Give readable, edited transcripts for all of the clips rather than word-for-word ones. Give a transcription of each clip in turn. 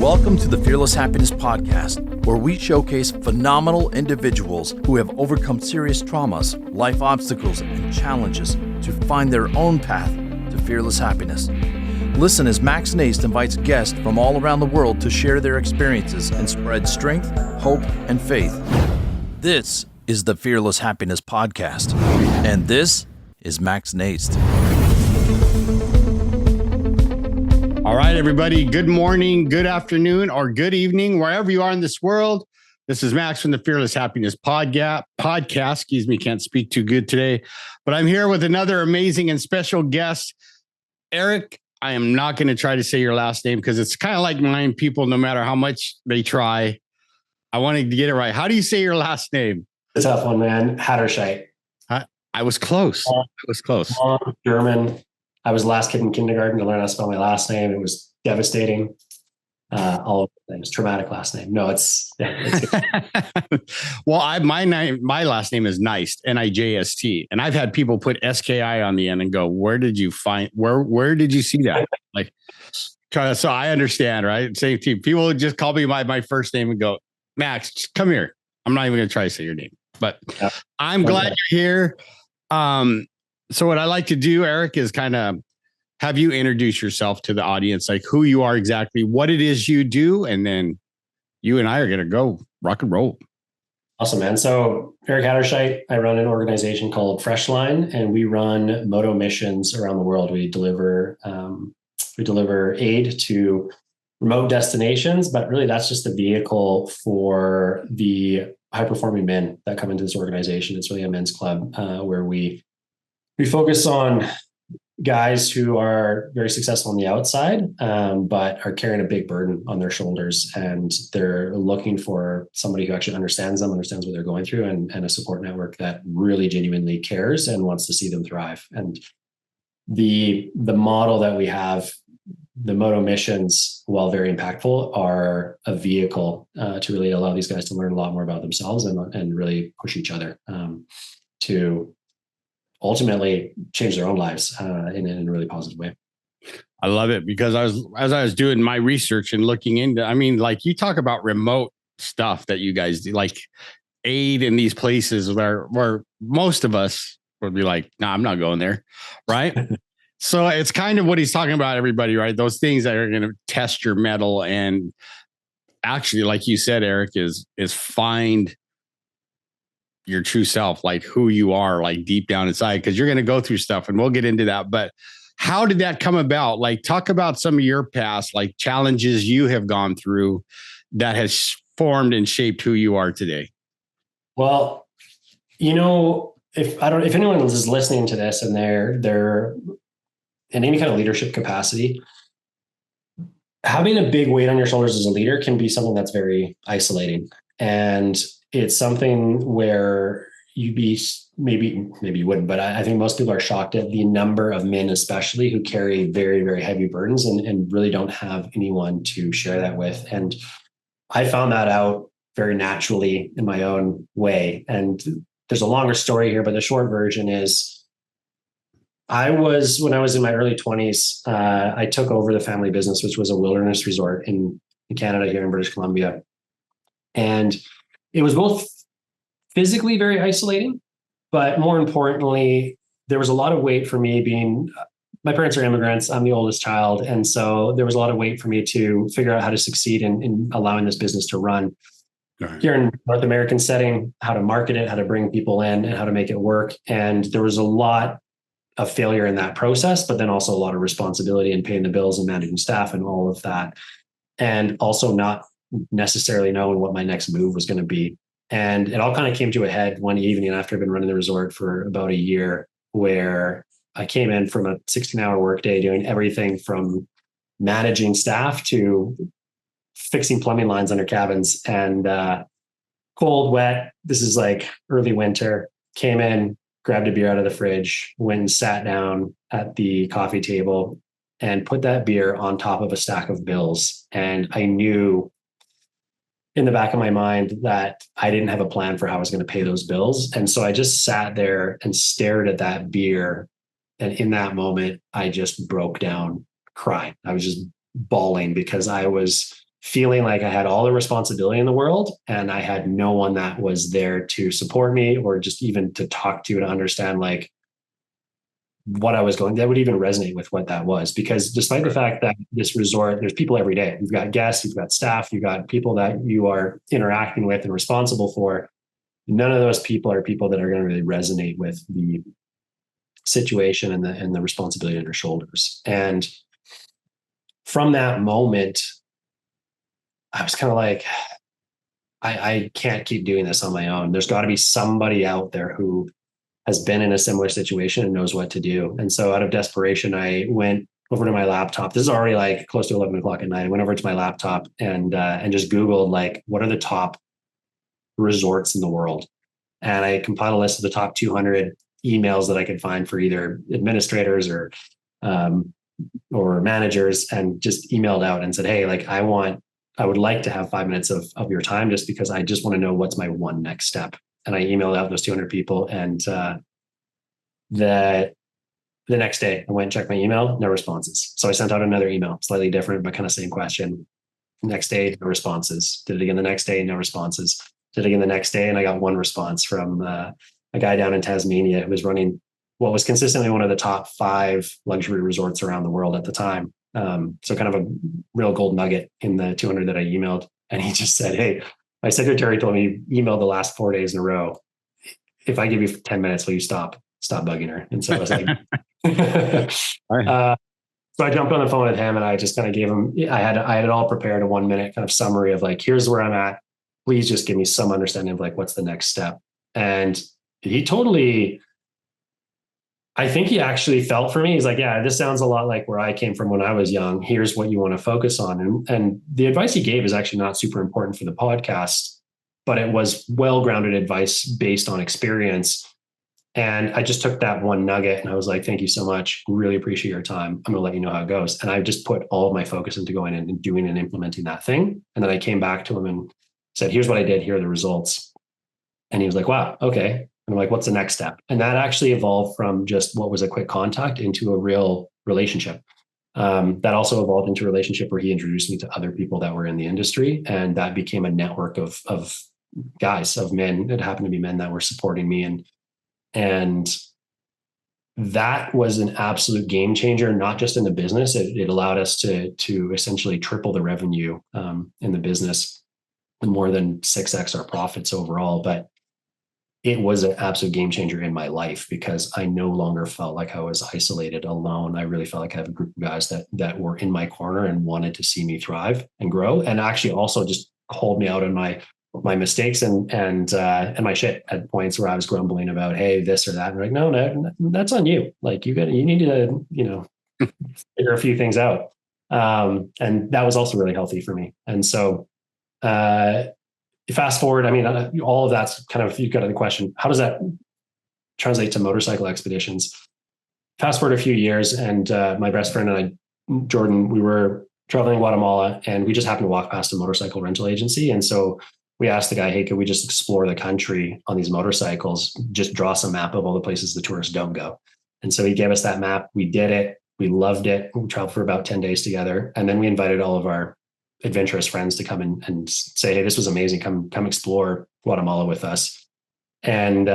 Welcome to the Fearless Happiness Podcast, where we showcase phenomenal individuals who have overcome serious traumas, life obstacles, and challenges to find their own path to fearless happiness. Listen as Max Naist invites guests from all around the world to share their experiences and spread strength, hope, and faith. This is the Fearless Happiness Podcast, and this is Max Naist. All right, everybody. Good morning, good afternoon, or good evening, wherever you are in this world. This is Max from the Fearless Happiness Podcast. Can't speak too good today, but I'm here with another amazing and special guest, Erik. I am not going to try to say your last name because it's kind of like mine. People, no matter how much they try, I wanted to get it right. How do you say your last name? The tough one, man. Hatterscheidt. I was close. German. I was the last kid in kindergarten to learn how to spell my last name. It was devastating. All of the things. Traumatic last name. No, it's well, my last name is Nijst, Nijst, and I've had people put SKI on the end and go, "Where did you see that?" Like, so I understand, right? Same team. People would just call me my first name and go, "Max, just come here." I'm not even going to try to say your name, but I'm glad you're here. So what I like to do, Erik, is kind of have you introduce yourself to the audience, like who you are exactly, what it is you do, and then you and I are going to go rock and roll. Awesome, man. So Erik Hatterscheidt, I run an organization called Freshline, and we run moto missions around the world. We deliver aid to remote destinations, but really that's just a vehicle for the high-performing men that come into this organization. It's really a men's club where we focus on guys who are very successful on the outside, but are carrying a big burden on their shoulders. And they're looking for somebody who actually understands them, understands what they're going through, and a support network that really genuinely cares and wants to see them thrive. And the model that we have, the moto missions, while very impactful, are a vehicle to really allow these guys to learn a lot more about themselves and really push each other to ultimately change their own lives in a really positive way. I love it because as I was doing my research and looking into, I mean, like you talk about remote stuff that you guys do, like aid in these places where most of us would be like, "Nah, I'm not going there," right? So it's kind of what he's talking about, everybody, right? Those things that are going to test your mettle, and actually, like you said, Erik, is find your true self, like who you are, like deep down inside, because you're going to go through stuff, and we'll get into that. But how did that come about? Like, talk about some of your past, like challenges you have gone through that has formed and shaped who you are today. Well, if anyone is listening to this and they're in any kind of leadership capacity, having a big weight on your shoulders as a leader can be something that's very isolating. And it's something where maybe you wouldn't, but I think most people are shocked at the number of men, especially, who carry very, very heavy burdens and really don't have anyone to share that with. And I found that out very naturally in my own way. And there's a longer story here, but the short version is when I was in my early 20s, I took over the family business, which was a wilderness resort in Canada, here in British Columbia. And it was both physically very isolating, but more importantly, there was a lot of weight for me my parents are immigrants. I'm the oldest child. And so there was a lot of weight for me to figure out how to succeed in allowing this business to run here in North American setting, how to market it, how to bring people in, and how to make it work. And there was a lot of failure in that process, but then also a lot of responsibility in paying the bills and managing staff and all of that. And also not necessarily knowing what my next move was going to be. And it all kind of came to a head one evening after I've been running the resort for about a year, where I came in from a 16-hour workday doing everything from managing staff to fixing plumbing lines under cabins, and cold, wet. This is like early winter. Came in, grabbed a beer out of the fridge, went and sat down at the coffee table and put that beer on top of a stack of bills. And I knew in the back of my mind that I didn't have a plan for how I was going to pay those bills. And so I just sat there and stared at that beer. And in that moment, I just broke down crying. I was just bawling because I was feeling like I had all the responsibility in the world and I had no one that was there to support me or just even to talk to understand like what I was going, that would even resonate with what that was. Because despite the fact that this resort, there's people every day, you've got guests, you've got staff, you've got people that you are interacting with and responsible for. None of those people are people that are going to really resonate with the situation and the responsibility on your shoulders. And from that moment, I was kind of like, I can't keep doing this on my own. There's got to be somebody out there who has been in a similar situation and knows what to do. And so out of desperation, I went over to my laptop. This is already like close to 11 o'clock at night. I went over to my laptop and just Googled like, what are the top resorts in the world? And I compiled a list of the top 200 emails that I could find for either administrators or managers, and just emailed out and said, hey, like I would like to have 5 minutes of your time just because I just want to know what's my one next step. And I emailed out those 200 people. And the next day I went and checked my email, no responses. So I sent out another email, slightly different, but kind of same question. Next day, no responses. Did it again the next day, no responses. Did it again the next day, and I got one response from a guy down in Tasmania who was running what was consistently one of the top 5 luxury resorts around the world at the time. So kind of a real gold nugget in the 200 that I emailed. And he just said, hey, my secretary told me you emailed the last 4 days in a row. If I give you 10 minutes, will you stop bugging her? And so I was like, so I jumped on the phone with him and I just kind of gave him, I had it all prepared, a 1 minute kind of summary of like, here's where I'm at. Please just give me some understanding of like, what's the next step. And he totally, I think he actually felt for me. He's like, yeah, this sounds a lot like where I came from when I was young. Here's what you want to focus on. And the advice he gave is actually not super important for the podcast, but it was well-grounded advice based on experience. And I just took that one nugget and I was like, thank you so much. Really appreciate your time. I'm going to let you know how it goes. And I just put all of my focus into going in and doing and implementing that thing. And then I came back to him and said, here's what I did. Here are the results. And he was like, wow, okay. And I'm like, what's the next step? And that actually evolved from just what was a quick contact into a real relationship. That also evolved into a relationship where he introduced me to other people that were in the industry. And that became a network of guys, of men. It happened to be men that were supporting me. And that was an absolute game changer, not just in the business. It allowed us to essentially triple the revenue in the business, more than 6x our profits overall. But it was an absolute game changer in my life because I no longer felt like I was isolated, alone. I really felt like I have a group of guys that were in my corner and wanted to see me thrive and grow, and actually also just called me out on my mistakes and my shit at points where I was grumbling about, hey, this or that. And like, no, that's on you. Like you need to, figure a few things out. And that was also really healthy for me. And so, fast forward, I mean, all of that's kind of, you got the question, how does that translate to motorcycle expeditions? Fast forward a few years, and my best friend and I, Jordan, we were traveling in Guatemala, and we just happened to walk past a motorcycle rental agency. And so we asked the guy, hey, could we just explore the country on these motorcycles? Just draw some map of all the places the tourists don't go. And so he gave us that map. We did it. We loved it. We traveled for about 10 days together. And then we invited all of our adventurous friends to come and say, hey, this was amazing. Come explore Guatemala with us. And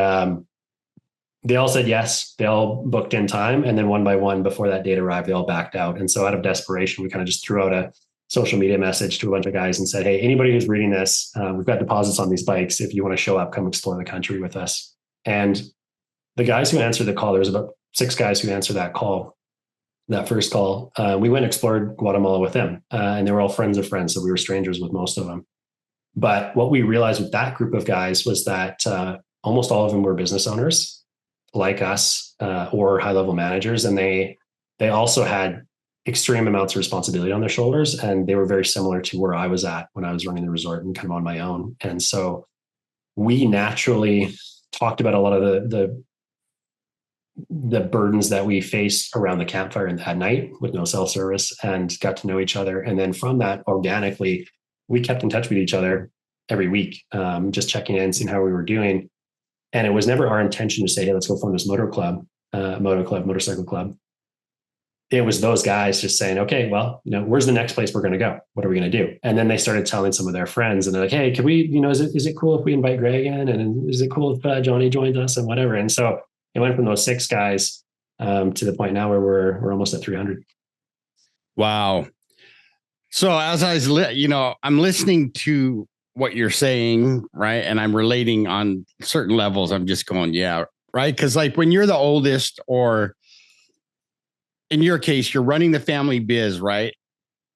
they all said yes. They all booked in time. And then one by one, before that date arrived, they all backed out. And so out of desperation, we kind of just threw out a social media message to a bunch of guys and said, hey, anybody who's reading this, we've got deposits on these bikes. If you want to show up, come explore the country with us. And the guys who answered the call, there was about 6 guys who answered that first call. We went and explored Guatemala with them, and they were all friends of friends. So we were strangers with most of them. But what we realized with that group of guys was that almost all of them were business owners like us, or high-level managers. And they also had extreme amounts of responsibility on their shoulders. And they were very similar to where I was at when I was running the resort and kind of on my own. And so we naturally talked about a lot of the burdens that we faced around the campfire at night with no cell service, and got to know each other. And then from that, organically, we kept in touch with each other every week, just checking in, seeing how we were doing. And it was never our intention to say, hey, let's go form this motorcycle club. it was those guys just saying, okay, well, where's the next place we're going to go? What are we going to do? And then they started telling some of their friends, and they're like, hey, can we, is it cool if we invite Greg in? And is it cool if Johnny joins us and whatever? And so it went from those 6 guys to the point now where we're almost at 300. Wow. So as I'm listening to what you're saying, right? And I'm relating on certain levels. I'm just going, yeah, right. Cause like when you're the oldest, or in your case, you're running the family biz, right?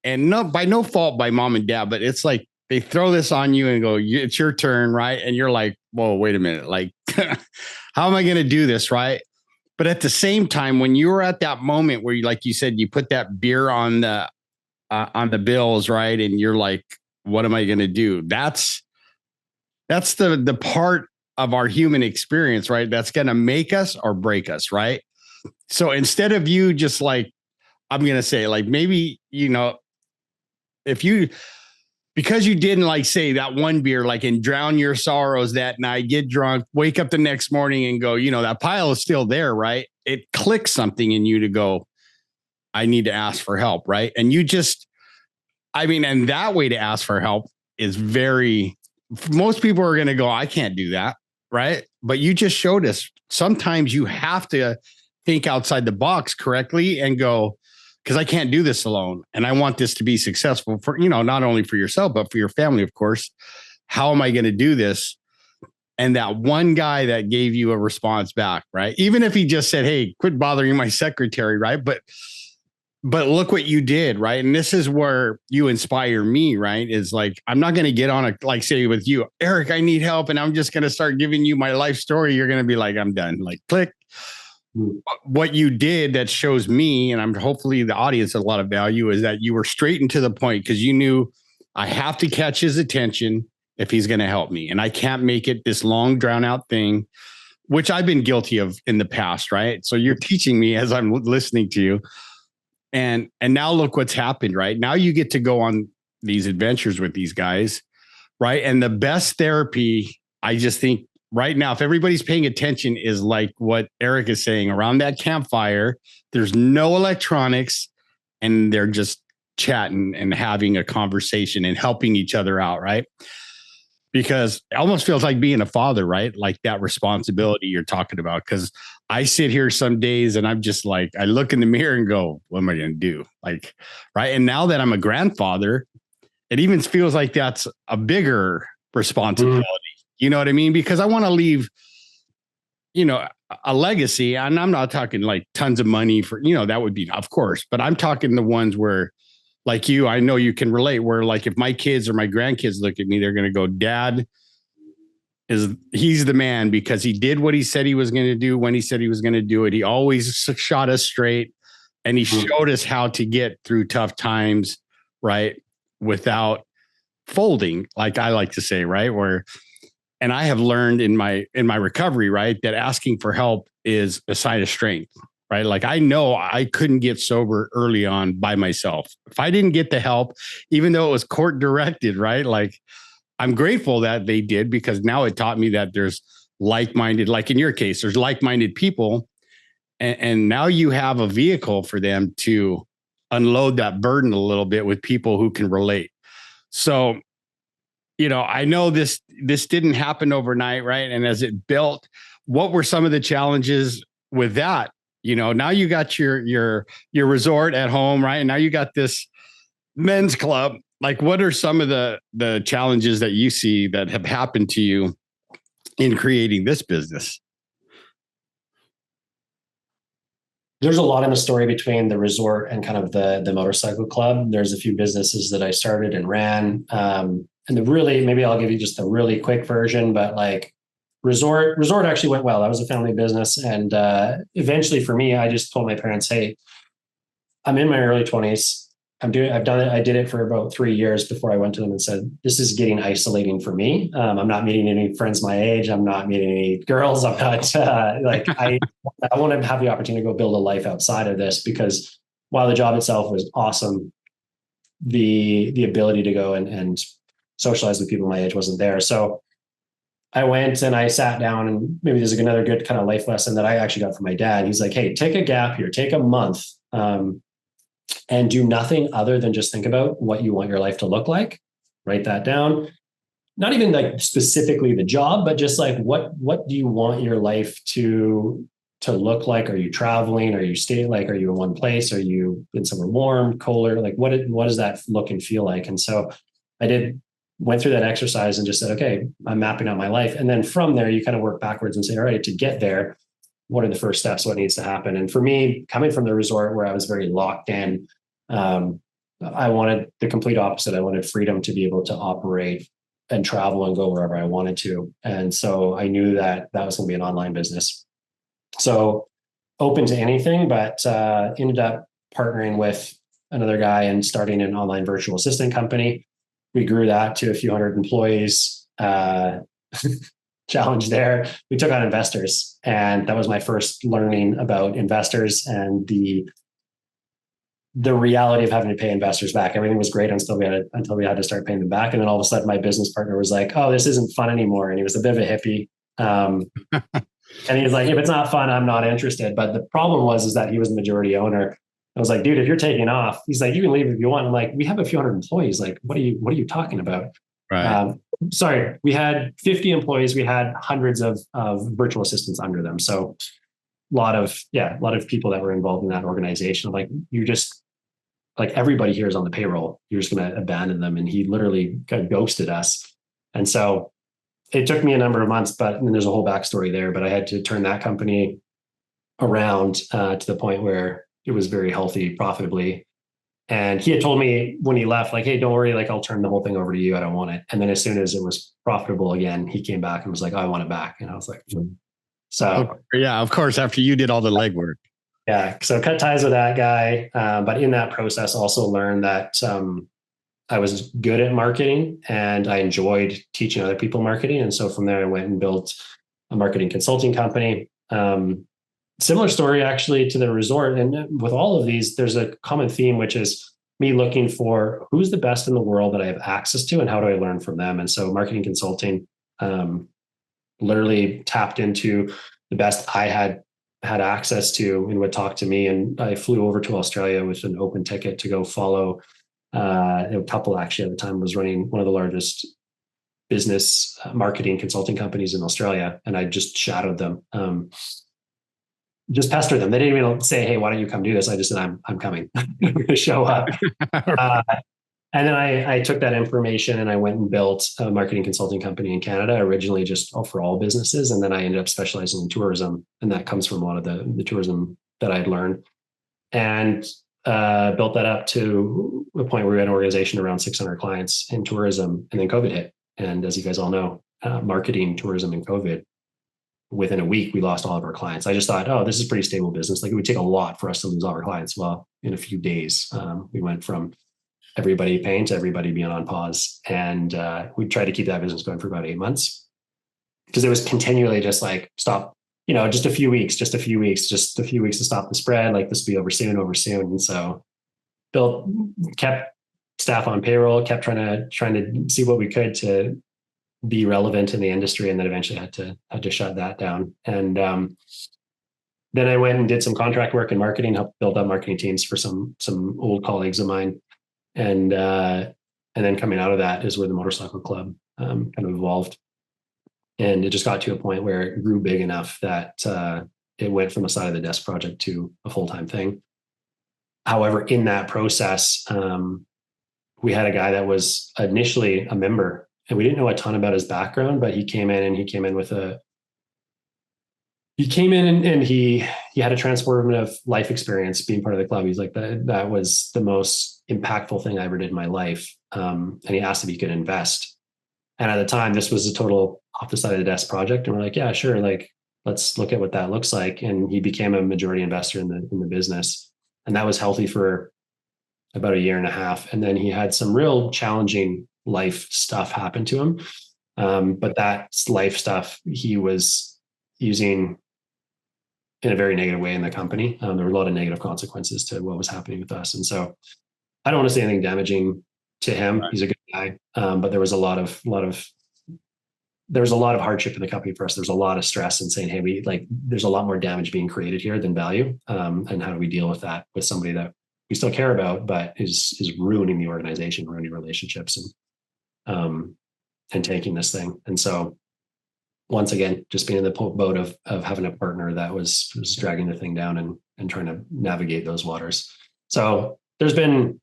And by no fault by mom and dad, but it's like they throw this on you and go, it's your turn, right? And you're like, whoa, wait a minute. Like, how am I going to do this, right? But at the same time, when you were at that moment where you, like you said, you put that beer on the bills, right? And you're like, what am I going to do? That's the part of our human experience, right? That's going to make us or break us, right? So instead of you just like, I'm going to say like, maybe, because you didn't like say that one beer, like, and drown your sorrows that night, get drunk, wake up the next morning and go, that pile is still there, right? It clicks something in you to go, I need to ask for help, right? And and that way to ask for help is most people are going to go, I can't do that, right? But you just showed us sometimes you have to think outside the box correctly and go, because I can't do this alone. And I want this to be successful for, not only for yourself, but for your family, of course. How am I going to do this? And that one guy that gave you a response back, right? Even if he just said, hey, quit bothering my secretary, right? But look what you did, right? And this is where you inspire me, right? Is like, I'm not going to get on like say with you, Eric, I need help. And I'm just going to start giving you my life story. You're going to be like, I'm done. Like, click. What you did that shows me, and I'm hopefully the audience a lot of value, is that you were straight and to the point, because you knew I have to catch his attention if he's going to help me. And I can't make it this long drawn out thing, which I've been guilty of in the past. Right. So you're teaching me as I'm listening to you. And now look what's happened, right? Now you get to go on these adventures with these guys, right? And the best therapy, I just think right now, if everybody's paying attention, is like what Eric is saying around that campfire. There's no electronics, and they're just chatting and having a conversation and helping each other out, right? Because it almost feels like being a father, right? Like that responsibility you're talking about. Because I sit here some days and I'm just like, I look in the mirror and go, what am I going to do? Like, right. And now that I'm a grandfather, it even feels like that's a bigger responsibility. You know what I mean? Because I want to leave, a legacy. And I'm not talking like tons of money for, that would be, of course, but I'm talking the ones where, like you, I know you can relate, where like if my kids or my grandkids look at me, they're going to go, Dad he's the man, because he did what he said he was going to do when he said he was going to do it. He always shot us straight, and he showed us how to get through tough times, right? Without folding, like I like to say, right? And I have learned in my recovery, right, that asking for help is a sign of strength. Right. Like I know I couldn't get sober early on by myself. If I didn't get the help, even though it was court directed, right? Like I'm grateful that they did, because now it taught me that there's like-minded, like in your case, there's like-minded people. And now you have a vehicle for them to unload that burden a little bit with people who can relate. So, I know this didn't happen overnight, right? And as it built, what were some of the challenges with that? Now you got your resort at home, right? And now you got this men's club. Like, what are some of the challenges that you see that have happened to you in creating this business? There's a lot in the story between the resort and kind of the motorcycle club. There's a few businesses that I started and ran. And maybe I'll give you just a really quick version, but like, Resort actually went well. That was a family business. And eventually for me, I just told my parents, hey, I'm in my early 20s. I did it for about 3 years before I went to them and said, this is getting isolating for me. I'm not meeting any friends my age. I'm not meeting any girls. I'm not I want to have the opportunity to go build a life outside of this, because while the job itself was awesome, the ability to go and socialize with people my age wasn't there. So I went and I sat down, and maybe there's another good kind of life lesson that I actually got from my dad. He's like, hey, take a gap here, take a month and do nothing other than just think about what you want your life to look like. Write that down. Not even like specifically the job, but just like what do you want your life to look like? Are you traveling? Are you staying? Like, are you in one place? Are you in somewhere warm, colder? Like, what does that look and feel like? And so I went through that exercise and just said, okay, I'm mapping out my life. And then from there, you kind of work backwards and say, all right, to get there, what are the first steps? What needs to happen? And for me, coming from the resort where I was very locked in, I wanted the complete opposite. I wanted freedom to be able to operate and travel and go wherever I wanted to. And so I knew that was going to be an online business. So open to anything, but ended up partnering with another guy and starting an online virtual assistant company. We grew that to a few hundred employees. Challenge there. We took on investors, and that was my first learning about investors and the reality of having to pay investors back. Everything was great until we had to start paying them back. And then all of a sudden my business partner was like, oh, this isn't fun anymore. And he was a bit of a hippie. And he was like, if it's not fun, I'm not interested. But the problem was that he was the majority owner. I was like, dude, if you're taking off, he's like, you can leave if you want. I'm like, we have a few hundred employees. Like, what are you talking about? Right. Sorry, we had 50 employees. We had hundreds of virtual assistants under them. So a lot of people that were involved in that organization. Like, you just, like, everybody here is on the payroll. You're just going to abandon them. And he literally kind of ghosted us. And so it took me a number of months, but and there's a whole backstory there, but I had to turn that company around to the point where it was very healthy, profitably. And he had told me when he left, like, hey, don't worry, like, I'll turn the whole thing over to you. I don't want it. And then as soon as it was profitable again, he came back and was like, oh, I want it back. And I was like, so yeah, of course, after you did all the legwork. Yeah. So cut ties with that guy. But in that process, also learned that I was good at marketing and I enjoyed teaching other people marketing. And so from there, I went and built a marketing consulting company. Similar story actually to the resort. And with all of these, there's a common theme, which is me looking for who's the best in the world that I have access to and how do I learn from them. And so marketing consulting literally tapped into the best I had access to and would talk to me. And I flew over to Australia with an open ticket to go follow a couple actually at the time was running one of the largest business marketing consulting companies in Australia. And I just shadowed them. Just pester them. They didn't even say, hey, why don't you come do this? I just said, I'm coming. I'm going to show up. And then I took that information and I went and built a marketing consulting company in Canada, originally just for all businesses. And then I ended up specializing in tourism. And that comes from a lot of the tourism that I'd learned. And built that up to a point where we had an organization around 600 clients in tourism. And then COVID hit. And as you guys all know, marketing, tourism, and COVID, within a week, we lost all of our clients. I just thought, oh, this is a pretty stable business. Like, it would take a lot for us to lose all our clients. Well, in a few days, we went from everybody paying to everybody being on pause. And we tried to keep that business going for about 8 months because it was continually just like, stop, just a few weeks to stop the spread. Like, this will be over soon. And so kept staff on payroll, kept trying to see what we could to be relevant in the industry, and then eventually had to shut that down. And then I went and did some contract work in marketing, helped build up marketing teams for some old colleagues of mine. And then coming out of that is where the motorcycle club kind of evolved. And it just got to a point where it grew big enough that it went from a side of the desk project to a full-time thing. However, in that process, we had a guy that was initially a member, and we didn't know a ton about his background, but he came in and he had a transformative life experience being part of the club. He's like, that was the most impactful thing I ever did in my life. And he asked if he could invest. And at the time, this was a total off the side of the desk project. And we're like, yeah, sure. Like, let's look at what that looks like. And he became a majority investor in the business. And that was healthy for about 1.5 years. And then he had some real challenging life stuff happen to him. But that life stuff he was using in a very negative way in the company. There were a lot of negative consequences to what was happening with us. And so I don't want to say anything damaging to him. Right. He's a good guy. But there was a lot of there was a lot of hardship in the company for us. There's a lot of stress and saying, hey, there's a lot more damage being created here than value. And how do we deal with that with somebody that we still care about, but is ruining the organization, ruining relationships, and taking this thing. And so once again, just being in the boat of having a partner that was dragging the thing down and trying to navigate those waters. So there's been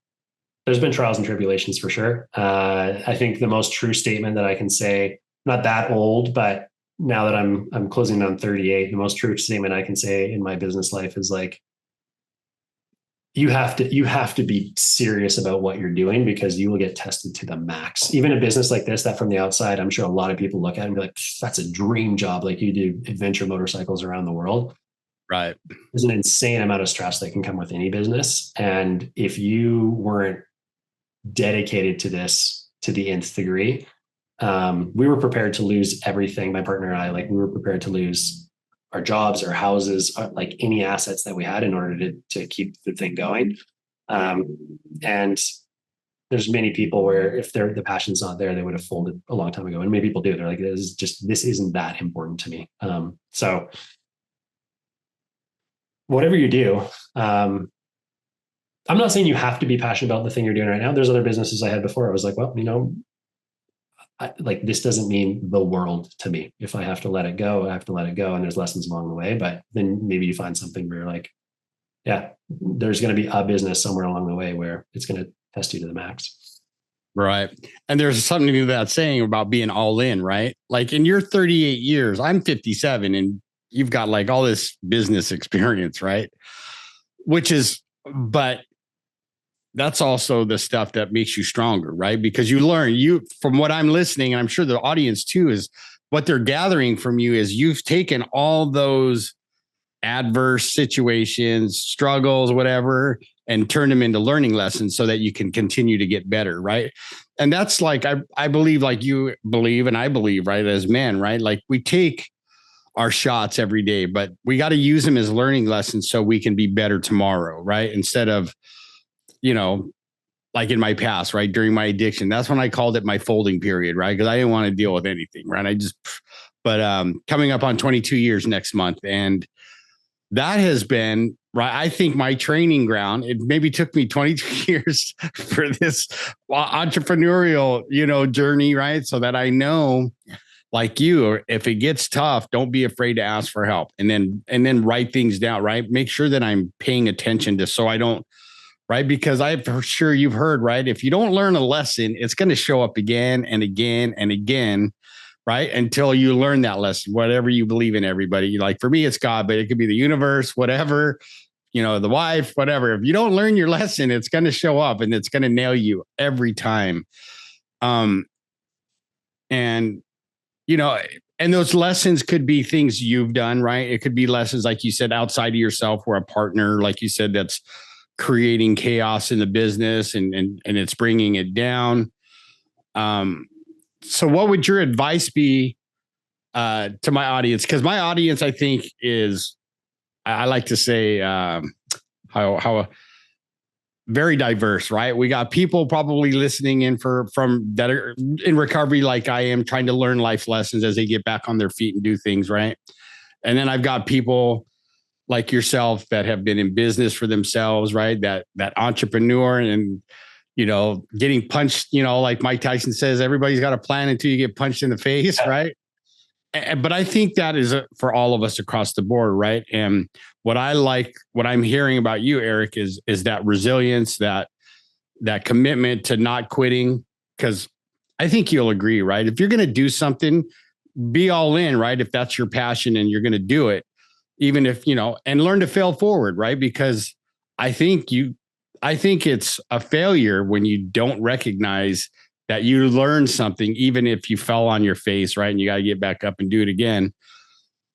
trials and tribulations for sure. I think the most true statement that I can say, not that old, but now that I'm closing on 38, the most true statement I can say in my business life is like, you have to be serious about what you're doing, because you will get tested to the max. Even a business like this, that from the outside, I'm sure a lot of people look at it and be like, that's a dream job. Like, you do adventure motorcycles around the world. Right. There's an insane amount of stress that can come with any business. And if you weren't dedicated to this to the nth degree, we were prepared to lose everything. My partner and I, we were prepared to lose our jobs, our houses, like any assets that we had in order to keep the thing going. And there's many people where if the passion's not there, they would have folded a long time ago. And many people do. They're like, this isn't that important to me. So whatever you do, I'm not saying you have to be passionate about the thing you're doing right now. There's other businesses I had before. I was like, well, this doesn't mean the world to me. If I have to let it go, I have to let it go. And there's lessons along the way, but then maybe you find something where you're like, yeah, there's going to be a business somewhere along the way where it's going to test you to the max. Right. And there's something to that saying about being all in, right? Like, in your 38 years, I'm 57, and you've got like all this business experience, right? But that's also the stuff that makes you stronger, right? Because you learn, from what I'm listening, and I'm sure the audience too, is what they're gathering from you is you've taken all those adverse situations, struggles, whatever, and turned them into learning lessons so that you can continue to get better, right? And that's like, I believe, like you believe, and I believe, right, as men, right? Like, we take our shots every day, but we got to use them as learning lessons so we can be better tomorrow, right? Instead of, like in my past, right, during my addiction, that's when I called it my folding period, right? Because I didn't want to deal with anything, right? But coming up on 22 years next month. And that has been, right, I think, my training ground. It maybe took me 22 years for this entrepreneurial, journey, right? So that I know, like you, if it gets tough, don't be afraid to ask for help, and then write things down, right? Make sure that I'm paying attention to, so I don't, right? Because I'm for sure you've heard, right? If you don't learn a lesson, it's going to show up again and again and again, right? Until you learn that lesson, whatever you believe in, everybody. Like, for me, it's God, but it could be the universe, whatever, the wife, whatever. If you don't learn your lesson, it's going to show up and it's going to nail you every time. And those lessons could be things you've done, right? It could be lessons, like you said, outside of yourself, where a partner, like you said, that's creating chaos in the business and it's bringing it down. So what would your advice be to my audience? Because my audience, I think, is, I like to say, how very diverse, right? We got people probably listening in from that are in recovery, like I am, trying to learn life lessons as they get back on their feet and do things, right? And then I've got people like yourself that have been in business for themselves, right? That entrepreneur and, getting punched, like Mike Tyson says, everybody's got a plan until you get punched in the face, right? But I think that is for all of us across the board, right? And what I'm hearing about you, Erik, is that resilience, that commitment to not quitting. Because I think you'll agree, right? If you're going to do something, be all in, right? If that's your passion and you're going to do it, even if, and learn to fail forward, right? Because I think it's a failure when you don't recognize that you learned something, even if you fell on your face, right? And you got to get back up and do it again.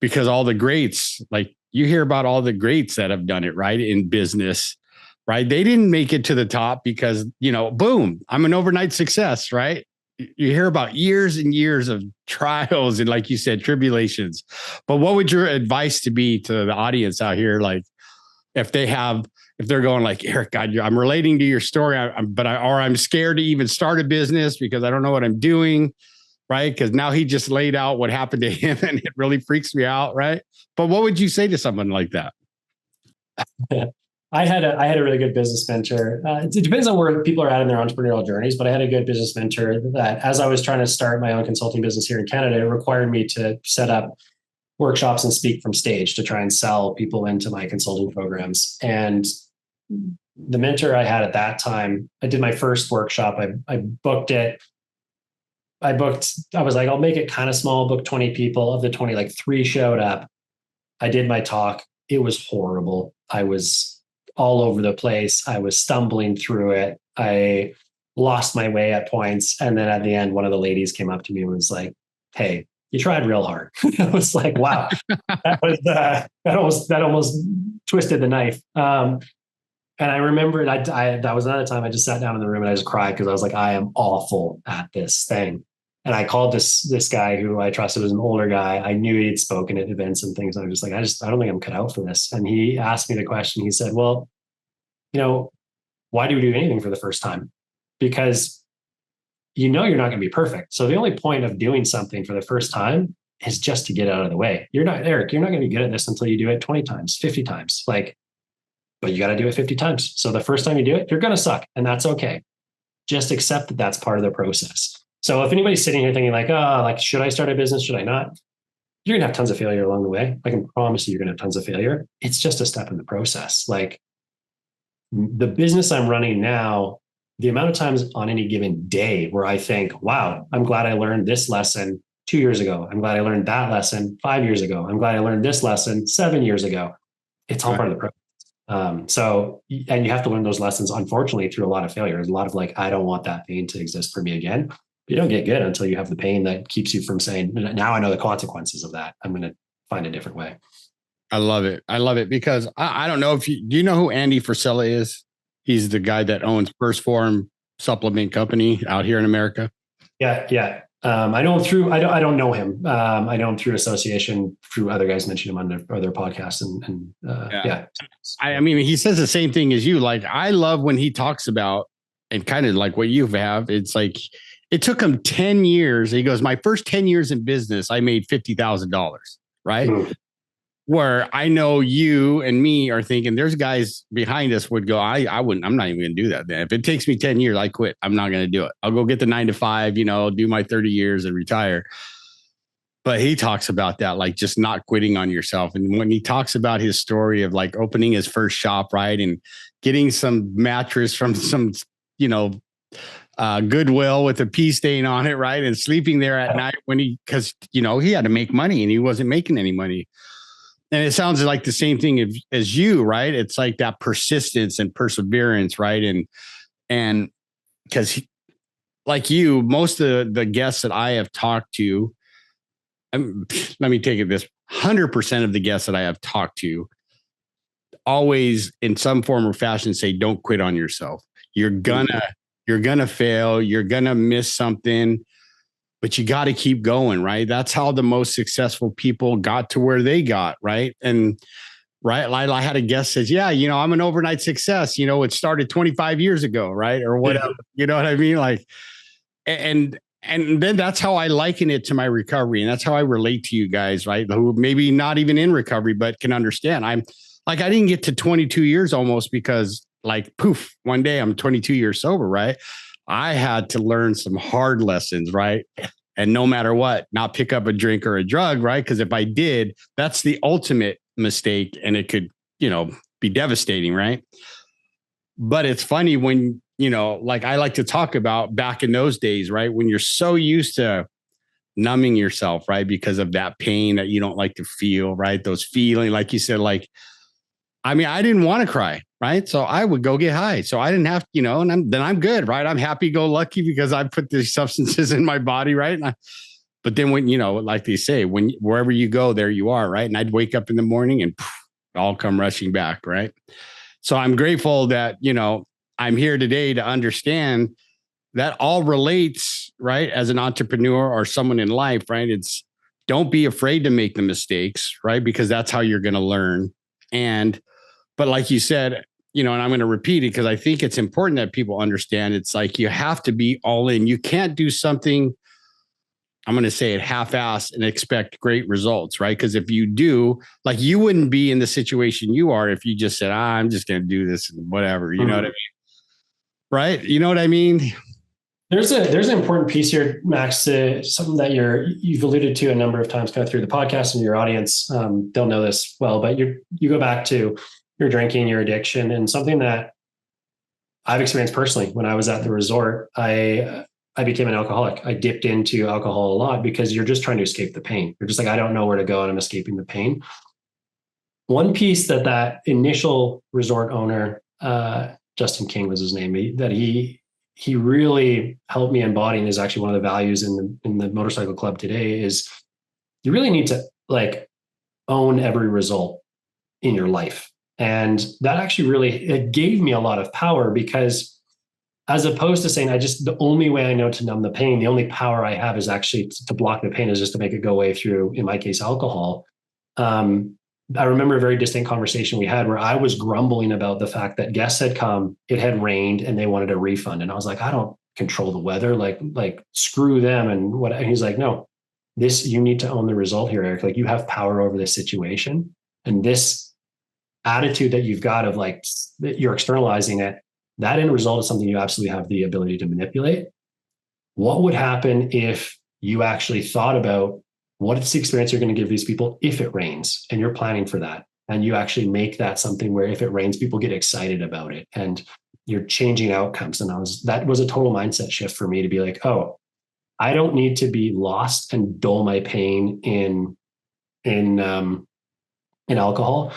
Because all the greats, like you hear about all the greats that have done it, right? In business, right? They didn't make it to the top because, boom, I'm an overnight success, right? You hear about years and years of trials and, like you said, tribulations. But what would your advice to be to the audience out here? Like, if they're going like, Erik, God, I'm relating to your story, I'm scared to even start a business because I don't know what I'm doing. right? Because now he just laid out what happened to him and it really freaks me out, right? But what would you say to someone like that? I had a really good business mentor. It depends on where people are at in their entrepreneurial journeys, but I had a good business mentor that, as I was trying to start my own consulting business here in Canada, it required me to set up workshops and speak from stage to try and sell people into my consulting programs. And the mentor I had at that time, I did my first workshop. I booked it. I was like, I'll make it kind of small, book 20 people. Of the 20, like 3 showed up. I did my talk. It was horrible. I was all over the place. I was stumbling through it. I lost my way at points. And then at the end, one of the ladies came up to me and was like, "Hey, you tried real hard." I was like, wow, that almost twisted the knife. And I remember that was another time I just sat down in the room and I just cried because I was like, I am awful at this thing. And I called this guy who I trusted, was an older guy. I knew he had spoken at events and things. And I was just like, I don't think I'm cut out for this. And he asked me the question. He said, "Well, why do we do anything for the first time? Because you're not going to be perfect. So the only point of doing something for the first time is just to get out of the way. Eric, you're not going to be good at this until you do it 20 times, 50 times. But you got to do it 50 times. So the first time you do it, you're going to suck. And that's okay. Just accept that that's part of the process." So if anybody's sitting here thinking should I start a business? Should I not? You're going to have tons of failure along the way. I can promise you're going to have tons of failure. It's just a step in the process. Like the business I'm running now, the amount of times on any given day where I think, wow, I'm glad I learned this lesson 2 years ago. I'm glad I learned that lesson 5 years ago. I'm glad I learned this lesson 7 years ago. It's all part of the process. And you have to learn those lessons, unfortunately, through a lot of failure. There's a lot of I don't want that pain to exist for me again. You don't get good until you have the pain that keeps you from saying, now I know the consequences of that. I'm going to find a different way. I love it because I don't know do you know who Andy Frisella is? He's the guy that owns First Form Supplement Company out here in America. Yeah. I know him through, I don't know him. I know him through association, through other guys mentioned him on their podcasts yeah. I mean, he says the same thing as you. Like, I love when he talks about, and kind of like what you have, it's like, it took him 10 years. He goes, my first 10 years in business, I made $50,000, right? Mm. Where I know you and me are thinking there's guys behind us would go, I'm not even going to do that. Then if it takes me 10 years, I quit. I'm not going to do it. I'll go get the 9 to 5, do my 30 years and retire. But he talks about that, like just not quitting on yourself. And when he talks about his story of like opening his first shop, right, and getting some mattress from some, Goodwill with a pea stain on it, right, and sleeping there at night because he had to make money and he wasn't making any money. And it sounds like the same thing as you, right? It's like that persistence and perseverance, right? And because like you, most of the guests that I have talked to, let me take it this: 100% of the guests that I have talked to always, in some form or fashion, say, "Don't quit on yourself. You're gonna fail. You're gonna miss something, but you got to keep going." Right? That's how the most successful people got to where they got. Right? And right, I had a guest says, "Yeah, I'm an overnight success. It started 25 years ago, right, or whatever." You know what I mean? Like, and then that's how I liken it to my recovery, and that's how I relate to you guys, right? Who maybe not even in recovery, but can understand. I'm like, I didn't get to 22 years almost because, like, poof, one day I'm 22 years sober, right? I had to learn some hard lessons, right? And no matter what, not pick up a drink or a drug, right? Because if I did, that's the ultimate mistake and it could, be devastating, right? But it's funny when, like I like to talk about back in those days, right? When you're so used to numbing yourself, right? Because of that pain that you don't like to feel, right? Those feelings, like you said, like, I mean, I didn't want to cry, right? So I would go get high. So I didn't have, and then I'm good, right? I'm happy go lucky because I put these substances in my body, right? But then when, like they say, wherever you go, there you are, right? And I'd wake up in the morning and all come rushing back, right? So I'm grateful that, I'm here today to understand that all relates, right? As an entrepreneur or someone in life, right? It's don't be afraid to make the mistakes, right? Because that's how you're going to learn. But like you said, and I'm going to repeat it because I think it's important that people understand. It's like you have to be all in. You can't do something I'm going to say it half-assed and expect great results, right? Because if you do, like, you wouldn't be in the situation you are if you just said, I'm just going to do this and whatever, you know what I mean? Right? You know what I mean? There's an important piece here, Max, to something that you've alluded to a number of times kind of through the podcast, and your audience don't know this well, but you go back to your drinking, your addiction, and something that I've experienced personally when I was at the resort. I became an alcoholic. I dipped into alcohol a lot because you're just trying to escape the pain. You're just like, I don't know where to go and I'm escaping the pain. One piece that initial resort owner, Justin King was his name, that he really helped me embody, and is actually one of the values in the motorcycle club today, is you really need to like own every result in your life. And that actually it gave me a lot of power, because as opposed to saying, the only way I know to numb the pain, the only power I have is actually to block the pain, is just to make it go away through, in my case, alcohol. I remember a very distinct conversation we had where I was grumbling about the fact that guests had come, it had rained, and they wanted a refund. And I was like, I don't control the weather, like screw them. And he's like, no, you need to own the result here, Eric. Like, you have power over this situation. And this attitude that you've got of like, you're externalizing it, that end result is something you absolutely have the ability to manipulate. What would happen if you actually thought about what's the experience you're going to give these people if it rains, and you're planning for that, and you actually make that something where if it rains, people get excited about it, and you're changing outcomes. And that was a total mindset shift for me to be like, oh, I don't need to be lost and dull my pain in alcohol,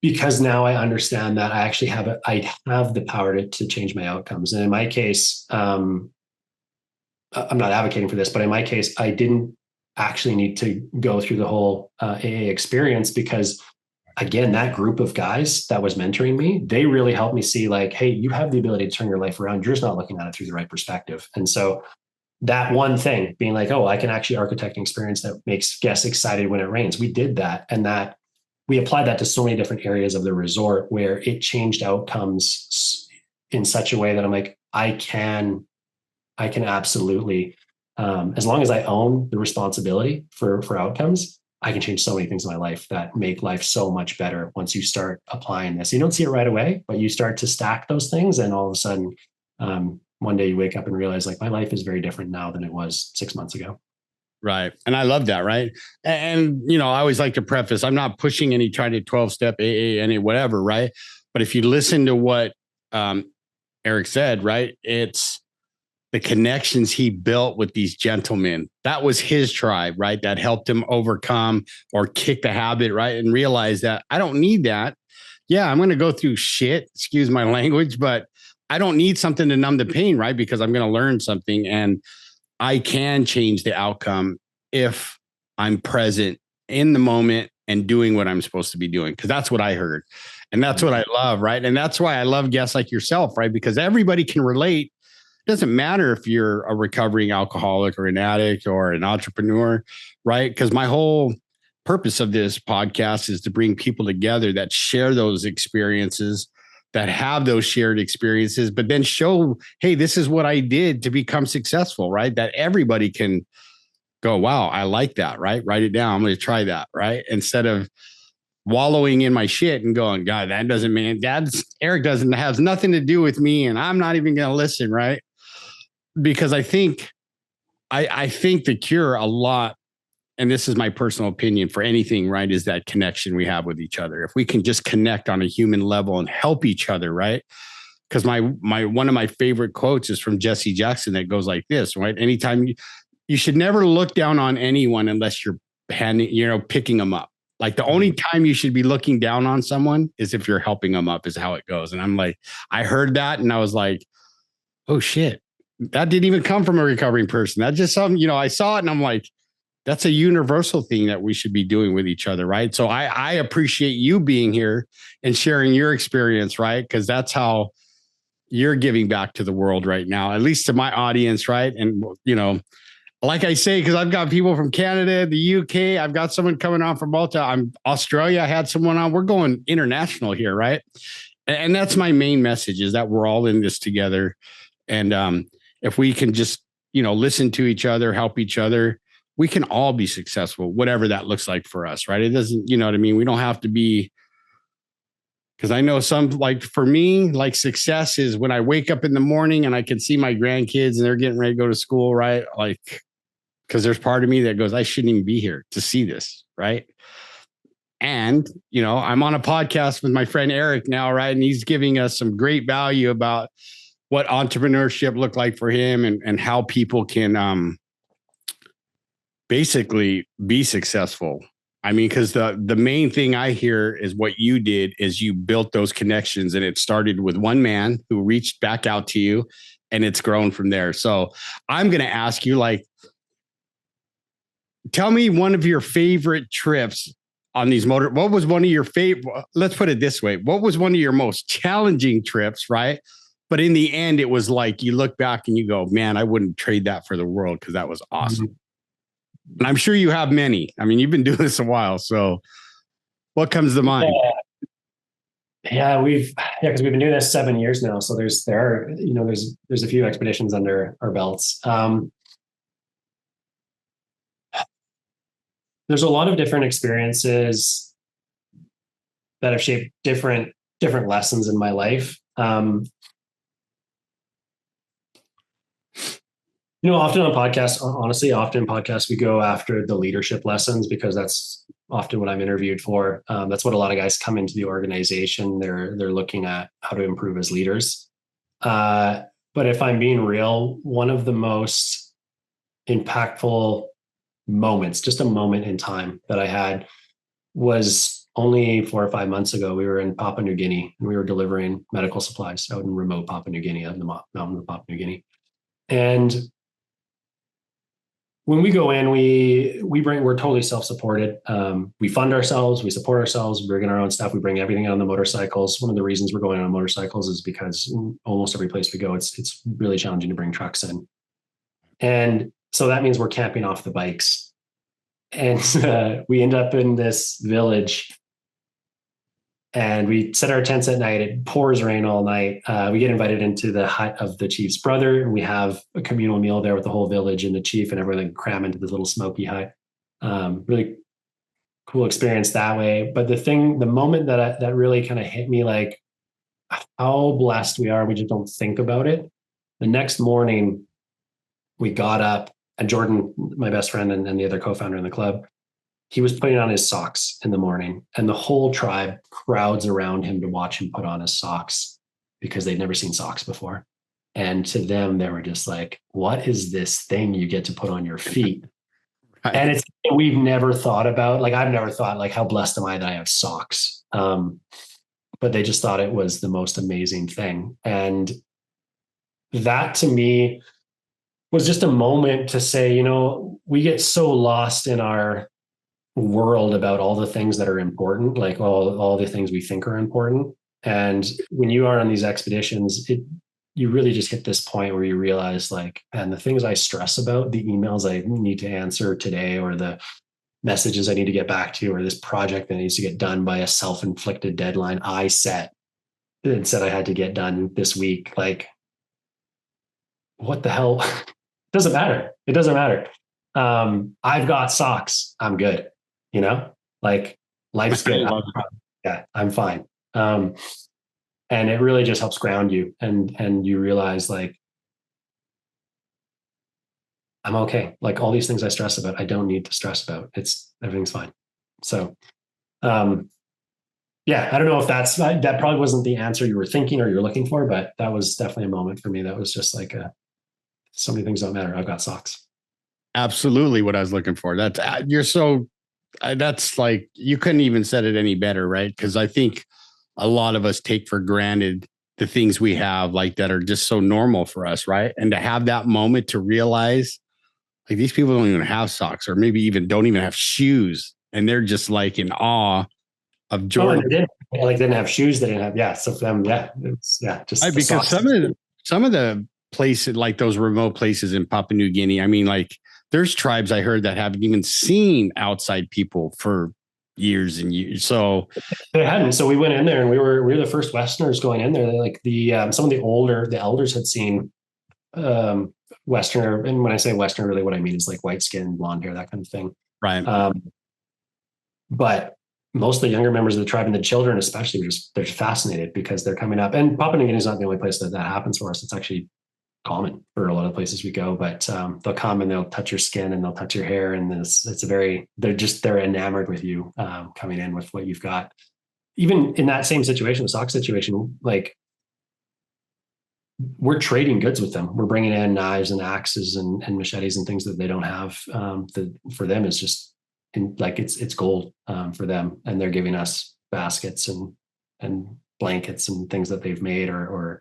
because now I understand that I have the power to change my outcomes. And in my case, I'm not advocating for this, but in my case, I didn't actually need to go through the whole AA experience, because again, that group of guys that was mentoring me, they really helped me see like, hey, you have the ability to turn your life around. You're just not looking at it through the right perspective. And so that one thing being like, oh, I can actually architect an experience that makes guests excited when it rains. We did that. And that we applied that to so many different areas of the resort, where it changed outcomes in such a way that I'm like, I can absolutely, as long as I own the responsibility for outcomes, I can change so many things in my life that make life so much better once you start applying this. You don't see it right away, but you start to stack those things, and all of a sudden, one day you wake up and realize like, my life is very different now than it was 6 months ago. Right. And I love that. Right. And, I always like to preface, I'm not pushing any trying to 12-step AA, any whatever. Right. But if you listen to what Erik said, right, it's the connections he built with these gentlemen. That was his tribe, right? That helped him overcome or kick the habit, right? And realize that I don't need that. Yeah, I'm going to go through shit, excuse my language, but I don't need something to numb the pain, right? Because I'm going to learn something, and I can change the outcome if I'm present in the moment and doing what I'm supposed to be doing. Because that's what I heard. And that's what I love, right? And that's why I love guests like yourself, right? Because everybody can relate. It doesn't matter if you're a recovering alcoholic or an addict or an entrepreneur, right? Because my whole purpose of this podcast is to bring people together that share those experiences, that have those shared experiences, but then show, hey, this is what I did to become successful, right? That everybody can go, wow, I like that, right? Write it down. I'm going to try that, right? Instead of wallowing in my shit and going, God, that doesn't mean Erik has nothing to do with me, and I'm not even going to listen, right? Because I think the cure a lot, and this is my personal opinion for anything, right, is that connection we have with each other. If we can just connect on a human level and help each other, right? Because my one of my favorite quotes is from Jesse Jackson that goes like this, right? Anytime you should never look down on anyone unless you're picking them up. Like the only time you should be looking down on someone is if you're helping them up, is how it goes. And I'm like, I heard that and I was like, oh shit, that didn't even come from a recovering person. That's just something, I saw it and I'm like, that's a universal thing that we should be doing with each other, right? So I appreciate you being here and sharing your experience, right? Because that's how you're giving back to the world right now, at least to my audience, right? And, like I say, because I've got people from Canada, the UK, I've got someone coming on from Malta, Australia, I had someone on, we're going international here, right? And that's my main message, is that we're all in this together. And if we can just listen to each other, help each other, we can all be successful, whatever that looks like for us, right? It doesn't, you know what I mean? We don't have to be, because I know some, like for me, like success is when I wake up in the morning and I can see my grandkids and they're getting ready to go to school, right? Like, because there's part of me that goes, I shouldn't even be here to see this, right? And, I'm on a podcast with my friend Erik now, right? And he's giving us some great value about what entrepreneurship looked like for him and how people can basically be successful. I mean, because the main thing I hear is what you did is you built those connections, and it started with one man who reached back out to you, and it's grown from there. So I'm going to ask you, like, tell me one of your favorite trips on these what was one of your favorite, let's put it this way. What was one of your most challenging trips, right? But in the end, it was like, you look back and you go, man, I wouldn't trade that for the world, because that was awesome. Mm-hmm. And I'm sure you have many. I mean, you've been doing this a while. So what comes to mind? Yeah, because we've been doing this 7 years now. So there's a few expeditions under our belts. There's a lot of different experiences that have shaped different lessons in my life. Often on podcasts, we go after the leadership lessons, because that's often what I'm interviewed for. That's what a lot of guys come into the organization. They're looking at how to improve as leaders. But if I'm being real, one of the most impactful moments, just a moment in time that I had, was only 4 or 5 months ago. We were in Papua New Guinea, and we were delivering medical supplies out in remote Papua New Guinea, out in the mountains of Papua New Guinea. And when we go in, we're totally self-supported. We fund ourselves, we support ourselves, we bring in our own stuff, we bring everything on the motorcycles. One of the reasons we're going on motorcycles is because almost every place we go, it's really challenging to bring trucks in. And so that means we're camping off the bikes. And we end up in this village, and we set our tents at night. It pours rain all night. We get invited into the hut of the chief's brother, and we have a communal meal there with the whole village and the chief and everything, cram into this little smoky hut. Really cool experience that way. But the moment that really kind of hit me, like how blessed we are, we just don't think about it. The next morning, we got up, and Jordan, my best friend and the other co-founder in the club, he was putting on his socks in the morning, and the whole tribe crowds around him to watch him put on his socks, because they'd never seen socks before. And to them, they were just like, what is this thing you get to put on your feet? Right. And we've never thought about, like, I've never thought, like, how blessed am I that I have socks? But they just thought it was the most amazing thing. And that to me was just a moment to say, we get so lost in our world about all the things that are important, like all the things we think are important. And when you are on these expeditions, you really just hit this point where you realize, like, and the things I stress about, the emails I need to answer today, or the messages I need to get back to, or this project that needs to get done by a self-inflicted deadline I set and said I had to get done this week. Like, what the hell? Doesn't matter. It doesn't matter. I've got socks. I'm good. Like, life's good. I'm fine. And it really just helps ground you, and you realize, like, I'm okay. Like, all these things I stress about, I don't need to stress about. Everything's fine. So, I don't know if that probably wasn't the answer you were thinking or you're looking for, but that was definitely a moment for me. That was just like so many things don't matter. I've got socks. Absolutely what I was looking for. That's like, you couldn't even said it any better, right? Because I think a lot of us take for granted the things we have, like, that are just so normal for us, right? And to have that moment to realize, like, these people don't even have socks, or maybe even don't even have shoes, and they're just like in awe of Jordan. They didn't have shoes. They didn't have, so for them, just right, because some of the places, like those remote places in Papua New Guinea, I mean, like, there's tribes I heard that haven't even seen outside people for years and years. So they hadn't. So we went in there, and we were the first Westerners going in there. Like, some of the elders had seen Westerner. And when I say Westerner, really what I mean is like white skin, blonde hair, that kind of thing. Right. But most of the younger members of the tribe and the children, especially, they're fascinated because they're coming up. And Papua New Guinea is not the only place that happens for us. It's actually common for a lot of places we go. But they'll come and they'll touch your skin and they'll touch your hair, and they're enamored with you coming in with what you've got. Even in that same situation, the sock situation, like we're trading goods with them. We're bringing in knives and axes and machetes and things that they don't have. For them, it's just it's gold for them, and they're giving us baskets and blankets and things that they've made, or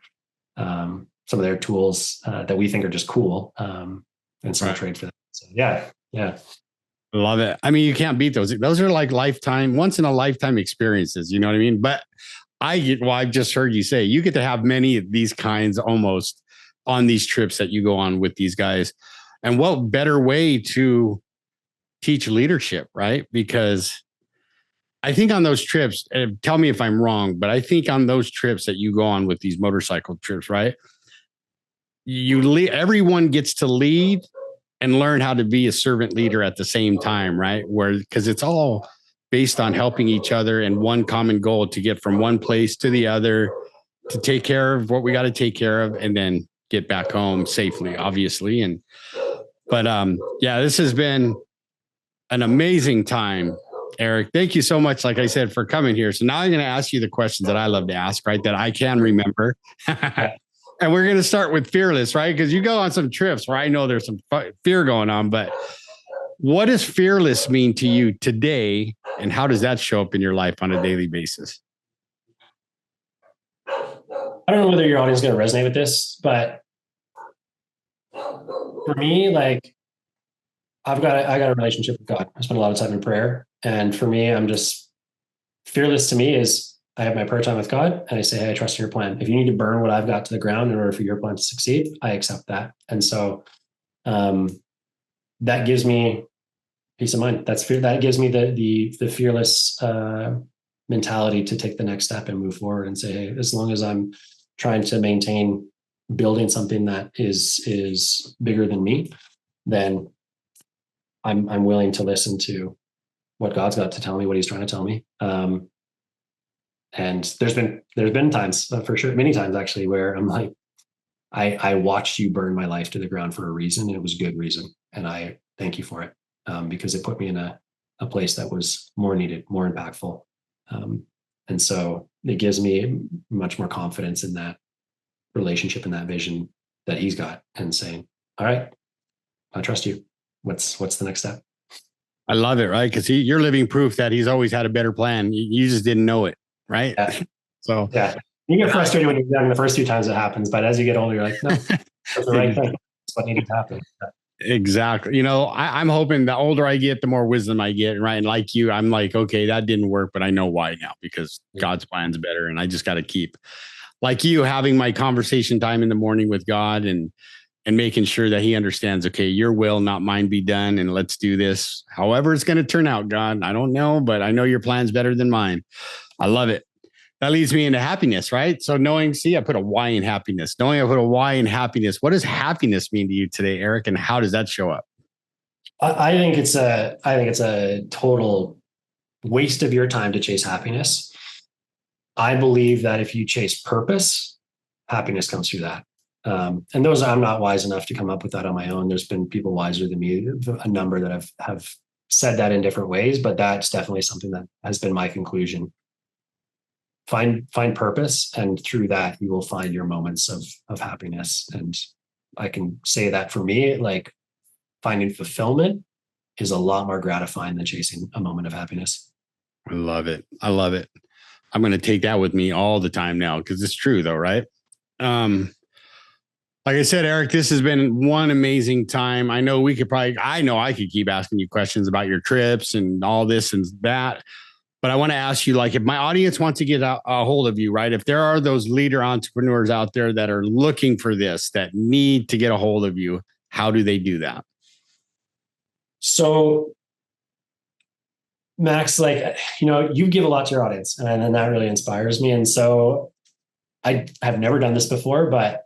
some of their tools that we think are just cool, and some trade for them. So yeah. Love it. I mean, you can't beat those. Those are like once in a lifetime experiences. You know what I mean? But I've just heard you say you get to have many of these kinds almost on these trips that you go on with these guys. And what better way to teach leadership, right? Because I think on those trips, and tell me if I'm wrong, but I think on those trips that you go on with these motorcycle trips, right? Everyone gets to lead and learn how to be a servant leader at the same time, right? Because it's all based on helping each other and one common goal to get from one place to the other, to take care of what we got to take care of, and then get back home safely, obviously. But this has been an amazing time, Erik. Thank you so much, like I said, for coming here. So now I'm going to ask you the questions that I love to ask, right? That I can remember. And we're going to start with fearless, right? Because you go on some trips where I know there's some fear going on, but what does fearless mean to you today? And how does that show up in your life on a daily basis? I don't know whether your audience is going to resonate with this, but for me, like I got a relationship with God. I spend a lot of time in prayer. And for me, I'm just fearless. To me is I have my prayer time with God and I say, hey, I trust in your plan. If you need to burn what I've got to the ground in order for your plan to succeed, I accept that. And so that gives me peace of mind. That gives me the fearless mentality to take the next step and move forward and say, hey, as long as I'm trying to maintain building something that is bigger than me, then I'm willing to listen to what God's got to tell me, what he's trying to tell me. And there's been times, for sure, many times actually, where I'm like, I watched you burn my life to the ground for a reason, and it was a good reason. And I thank you for it, because it put me in a place that was more needed, more impactful. And so it gives me much more confidence in that relationship and that vision that he's got, and saying, all right, I trust you. What's the next step? I love it, right? Because you're living proof that he's always had a better plan. You just didn't know it, right? Yeah. So yeah, you get frustrated when you're young the first few times it happens, but as you get older, you're like, no, that's the right thing. That's what needed to happen. Exactly. You know, I'm hoping the older I get, the more wisdom I get, right? And like you, I'm like, okay, that didn't work, but I know why now, because God's plan's better, and I just got to keep, like you, having my conversation time in the morning with God, and making sure that he understands, okay, your will, not mine, be done. And let's do this. However it's going to turn out, God, I don't know, but I know your plan's better than mine. I love it. That leads me into happiness, right? So I put a Y in happiness. Knowing I put a Y in happiness, what does happiness mean to you today, Erik? And how does that show up? I think it's a total waste of your time to chase happiness. I believe that if you chase purpose, happiness comes through that. And those, I'm not wise enough to come up with that on my own. There's been people wiser than me, a number that have said that in different ways, but that's definitely something that has been my conclusion. Find purpose, and through that you will find your moments of happiness. And I can say that for me, like finding fulfillment is a lot more gratifying than chasing a moment of happiness. I love it. I'm going to take that with me all the time now, because it's true though, right? Like I said, Erik, this has been one amazing time. I know I could keep asking you questions about your trips and all this and that, but I want to ask you, like, if my audience wants to get a hold of you, right? If there are those leader entrepreneurs out there that are looking for this, that need to get a hold of you, how do they do that? So, Max, like, you give a lot to your audience, and that really inspires me. And so I have never done this before, but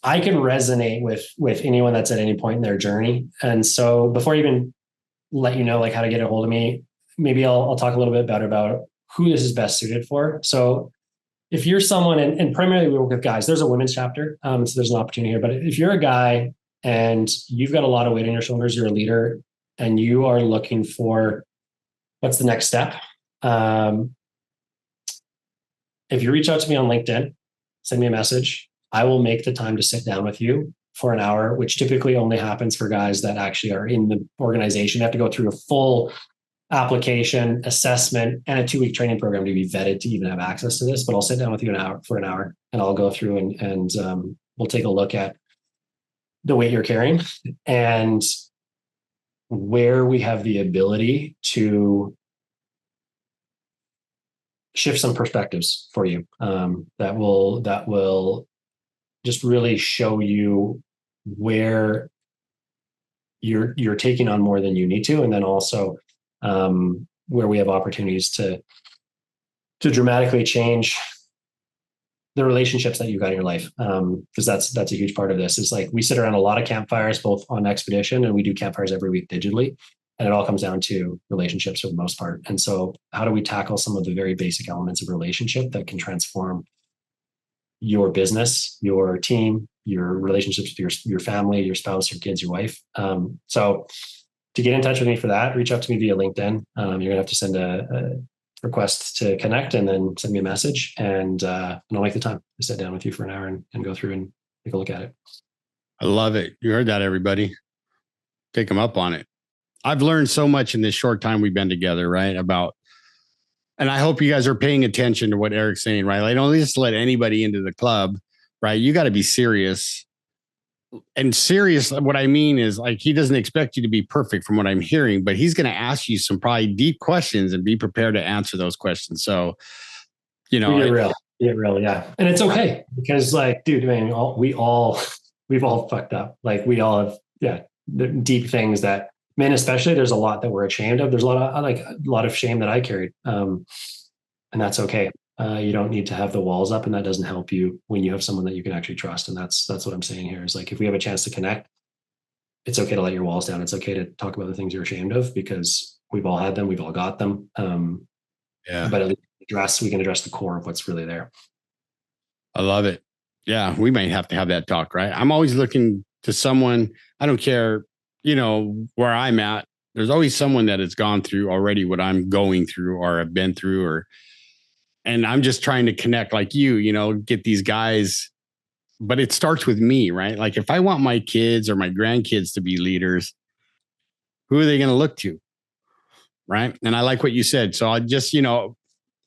I can resonate with anyone that's at any point in their journey. And so before I even let you know like how to get a hold of me, maybe I'll talk a little bit better about who this is best suited for. So if you're someone, and primarily we work with guys, there's a women's chapter. So there's an opportunity here, but if you're a guy and you've got a lot of weight on your shoulders, you're a leader and you are looking for what's the next step. If you reach out to me on LinkedIn, send me a message. I will make the time to sit down with you for an hour, which typically only happens for guys that actually are in the organization. You have to go through a full application, assessment, and a 2-week training program to be vetted to even have access to this. But I'll sit down with you for an hour and I'll go through and we'll take a look at the weight you're carrying and where we have the ability to shift some perspectives for you that will just really show you where you're taking on more than you need to, and then also where we have opportunities to dramatically change the relationships that you've got in your life. Because that's a huge part of this. Is like we sit around a lot of campfires, both on Expedition, and we do campfires every week digitally. And it all comes down to relationships for the most part. And so how do we tackle some of the very basic elements of relationship that can transform your business, your team, your relationships with your family, your spouse, your kids, your wife? So to get in touch with me for that, reach out to me via LinkedIn. You're going to have to send a request to connect and then send me a message, and I'll make the time to sit down with you for an hour and go through and take a look at it. I love it. You heard that, everybody. Take them up on it. I've learned so much in this short time we've been together, right? And I hope you guys are paying attention to what Erik's saying, right? Like, don't just let anybody into the club, right? You got to be serious. And serious, what I mean is like, he doesn't expect you to be perfect from what I'm hearing, but he's going to ask you some probably deep questions and be prepared to answer those questions. So, you know, get real. Yeah. And it's okay because like, dude, I mean, we've all fucked up. Like we all have, deep things that, men especially, there's a lot that we're ashamed of. There's a lot of shame that I carried. And that's okay. You don't need to have the walls up, and that doesn't help you when you have someone that you can actually trust. And that's what I'm saying here is like, if we have a chance to connect, it's okay to let your walls down. It's okay to talk about the things you're ashamed of because we've all had them. We've all got them. But at least we can address the core of what's really there. I love it. Yeah. We might have to have that talk, right? I'm always looking to someone. I don't care, where I'm at, there's always someone that has gone through already what I'm going through or have been through, and I'm just trying to connect like get these guys, but it starts with me, right? Like if I want my kids or my grandkids to be leaders, who are they going to look to? Right. And I like what you said. So I just,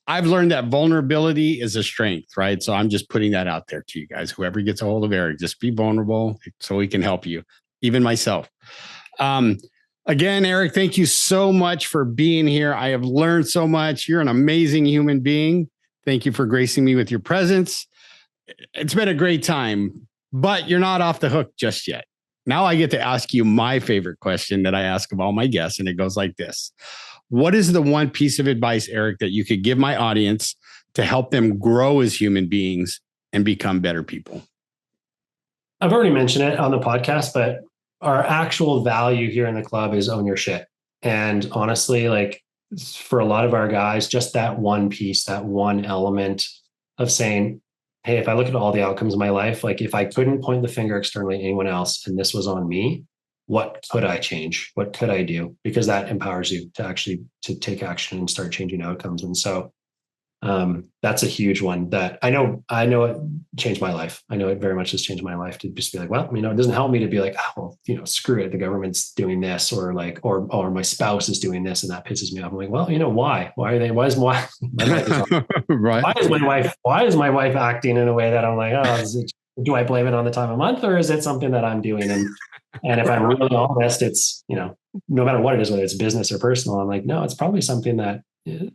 I've learned that vulnerability is a strength, right? So I'm just putting that out there to you guys. Whoever gets a hold of Erik, just be vulnerable so he can help you, even myself. Again, Erik, thank you so much for being here. I have learned so much. You're an amazing human being. Thank you for gracing me with your presence. It's been a great time, but you're not off the hook just yet. Now I get to ask you my favorite question that I ask of all my guests, and it goes like this. What is the one piece of advice, Erik, that you could give my audience to help them grow as human beings and become better people? I've already mentioned it on the podcast, but our actual value here in the club is own your shit. And honestly, like for a lot of our guys, just that one piece, that one element of saying, hey, if I look at all the outcomes of my life, like if I couldn't point the finger externally at anyone else and this was on me, what could I change? What could I do? Because that empowers you to take action and start changing outcomes. And so that's a huge one that I know it changed my life. I know it very much has changed my life to just be like, well, it doesn't help me to be like, oh, well, screw it. The government's doing this or my spouse is doing this and that pisses me off. I'm like, well, why? Why are they, why is my right. Why is my wife acting in a way that I'm like, do I blame it on the time of month or is it something that I'm doing? And if I'm really honest, it's, no matter what it is, whether it's business or personal, I'm like, no, it's probably something that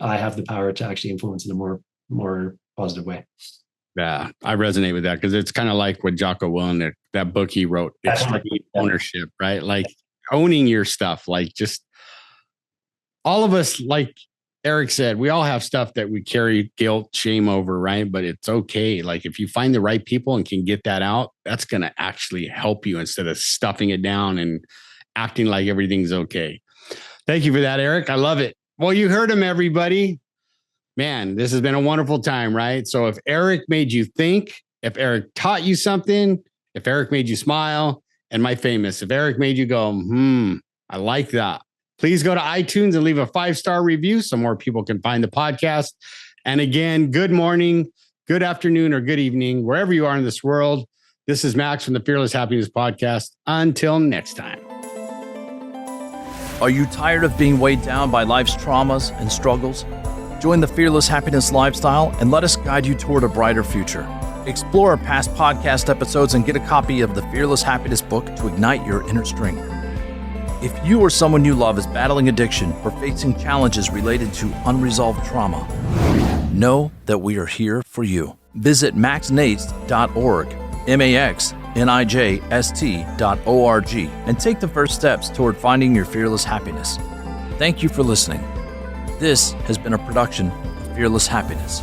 I have the power to actually influence in a more positive way. Yeah, I resonate with that because it's kind of like what Jocko Willem, that book he wrote, Extreme Ownership, right? Like owning your stuff, like just all of us, like Erik said, we all have stuff that we carry guilt, shame over, right? But it's okay. Like if you find the right people and can get that out, that's going to actually help you instead of stuffing it down and acting like everything's okay. Thank you for that, Erik. I love it. Well, you heard him, everybody. Man, this has been a wonderful time, right? So if Erik made you think, if Erik taught you something, if Erik made you smile, and my famous, if Erik made you go, I like that. Please go to iTunes and leave a 5-star review so more people can find the podcast. And again, good morning, good afternoon, or good evening, wherever you are in this world. This is Max from the Fearless Happiness Podcast. Until next time. Are you tired of being weighed down by life's traumas and struggles? Join the Fearless Happiness lifestyle and let us guide you toward a brighter future. Explore our past podcast episodes and get a copy of the Fearless Happiness book to ignite your inner strength. If you or someone you love is battling addiction or facing challenges related to unresolved trauma, know that we are here for you. Visit maxnijst.org, maxnijst.org, and take the first steps toward finding your fearless happiness. Thank you for listening. This has been a production of Fearless Happiness.